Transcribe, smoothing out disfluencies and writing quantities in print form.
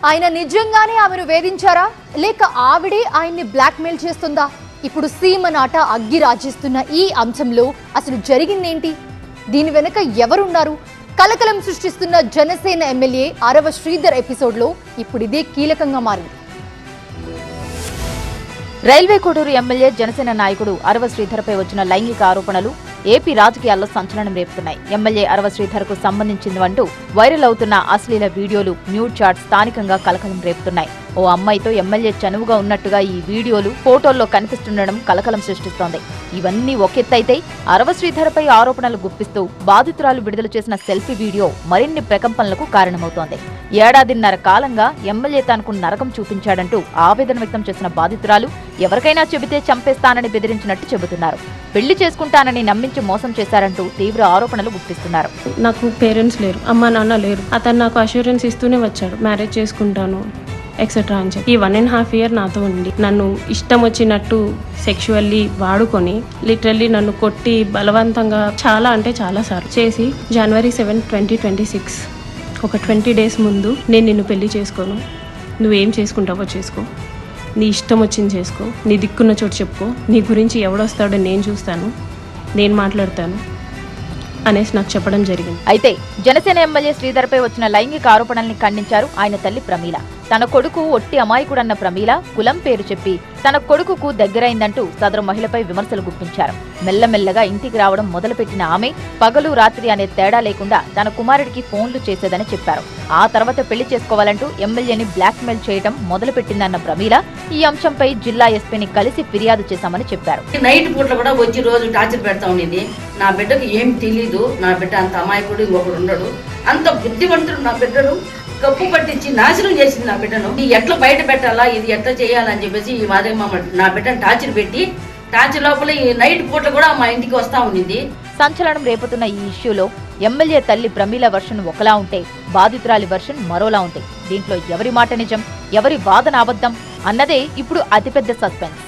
ఆయన నిజంగానే ఆమెను వేధించారా లేక ఆవిడే ఆయన్ని బ్లాక్మెయిల్ చేస్తుందా? ఇప్పుడు సీమనాట అగ్గి రాజేస్తున్న ఈ అంశంలో అసలు జరిగిందేంటి? దీని వెనుక ఎవరున్నారు? కలకలం సృష్టిస్తున్న జనసేన ఎమ్మెల్యే అరవ శ్రీధర్ ఎపిసోడ్లో ఇప్పుడు ఇదే కీలకంగా మారింది. రైల్వే కోడూరు ఎమ్మెల్యే జనసేన నాయకుడు అరవ శ్రీధర్పై వచ్చిన లైంగిక ఆరోపణలు ఏపీ రాజకీయాల్లో సంచలనం రేపుతున్నాయి. ఎమ్మెల్యే అరవ శ్రీధర్కు సంబంధించిందంటూ వైరల్ అవుతున్న అశ్లీల వీడియోలు, న్యూడ్ చాట్స్ స్థానికంగా కలకలం రేపుతున్నాయి. ఓ అమ్మాయితో ఎమ్మెల్యే చనువుగా ఉన్నట్టుగా ఈ వీడియోలు, ఫోటోల్లో కనిపిస్తుండడం కలకలం సృష్టిస్తోంది. ఇవన్నీ ఒకెత్తైతే అరవ శ్రీధర్పై ఆరోపణలు గుప్పిస్తూ బాధితురాలు విడుదల చేసిన సెల్ఫీ వీడియో మరిన్ని ప్రకంపనలకు కారణమవుతోంది. ఏడాదిన్నర కాలంగా ఎమ్మెల్యే తనకు నరకం చూపించాడంటూ ఆవేదన వ్యక్తం చేసిన బాధితురాలు ఎవరికైనా చెబితే చంపేస్తానని బెదిరించినట్టు చెబుతున్నారు. పెళ్లి చేసుకుంటానని నమ్మించి మోసం చేశారంటూ తీవ్ర ఆరోపణలు గుప్పిస్తున్నారు. నాకు పేరెంట్స్ లేరు, అమ్మా నాన్న లేరు. అతను నాకు అష్యూరెన్స్ ఇస్తూనే వచ్చాడు, మ్యారేజ్ చేసుకుంటాను ఎక్సెట్రా అని చెప్పి. ఈ 1.5 years నాతో ఉండి నన్ను ఇష్టం వచ్చినట్టు సెక్షువల్లీ వాడుకొని లిటరల్లీ నన్ను కొట్టి బలవంతంగా చాలా అంటే చాలా సార్లు చేసి January 7, 2026 ఒక 20 days ముందు నేను నిన్ను పెళ్లి చేసుకోను, నువ్వేం చేసుకుంటావో చేసుకో, నీ ఇష్టం వచ్చింది చేసుకో, నీ దిక్కున్న చోటు చెప్పుకో, నీ గురించి ఎవడొస్తాడో నేను చూస్తాను, నేను మాట్లాడతాను అనేసి నాకు చెప్పడం జరిగింది. అయితే జనసేన ఎమ్మెల్యే శ్రీధర్పై వచ్చిన లైంగిక ఆరోపణల్ని ఖండించారు ఆయన తల్లి ప్రమీల. తన కొడుకు ఒట్టి అమాయకుడన్న ప్రమీల కులం పేరు చెప్పి తన కొడుకుకు దగ్గరైందంటూ సదరు మహిళపై విమర్శలు గుప్పించారు. మెల్లమెల్లగా ఇంటికి రావడం మొదలుపెట్టిన ఆమె పగలు రాత్రి అనే తేడా లేకుండా తన కుమారుడికి ఫోన్లు చేసేదని చెప్పారు. ఆ తర్వాత పెళ్లి చేసుకోవాలంటూ ఎమ్మెల్యేని బ్లాక్మెయిల్ చేయడం మొదలుపెట్టిందన్న ప్రమీల ఈ అంశంపై జిల్లా ఎస్పీని కలిసి ఫిర్యాదు చేశామని చెప్పారు. నైట్ పూట్ల కూడా వచ్చి రోజు టార్చర్ పెడతా ఉండేది. నా బిడ్డకు ఏం తెలీదు, నా బిడ్డ అంత అమాయకుడు ఇంకొకడు ఉండడు, అంత బుద్ధివంతుడు నా బిడ్డను కప్పు పట్టించి నాశనం చేసింది నా బిడ్డను. ఇది ఎట్లా బయట పెట్టాలా, ఇది ఎట్లా చేయాలని చెప్పేసి ఈ మాదిరి నా బిడ్డను టార్చర్ పెట్టి టార్చర్ లోపల ఈ నైట్ పూట్ల కూడా మా ఇంటికి వస్తా ఉండింది. సంచలనం రేపుతున్న ఈ ఇష్యూలో ఎమ్మెల్యే తల్లి ప్రమీల వర్షన్ ఒకలా ఉంటే బాధితురాలి వర్షన్ మరోలా ఉంది. దీంట్లో ఎవరి మాట నిజం, ఎవరి వాదన అబద్ధం అన్నదే ఇప్పుడు అతిపెద్ద సస్పెన్స్.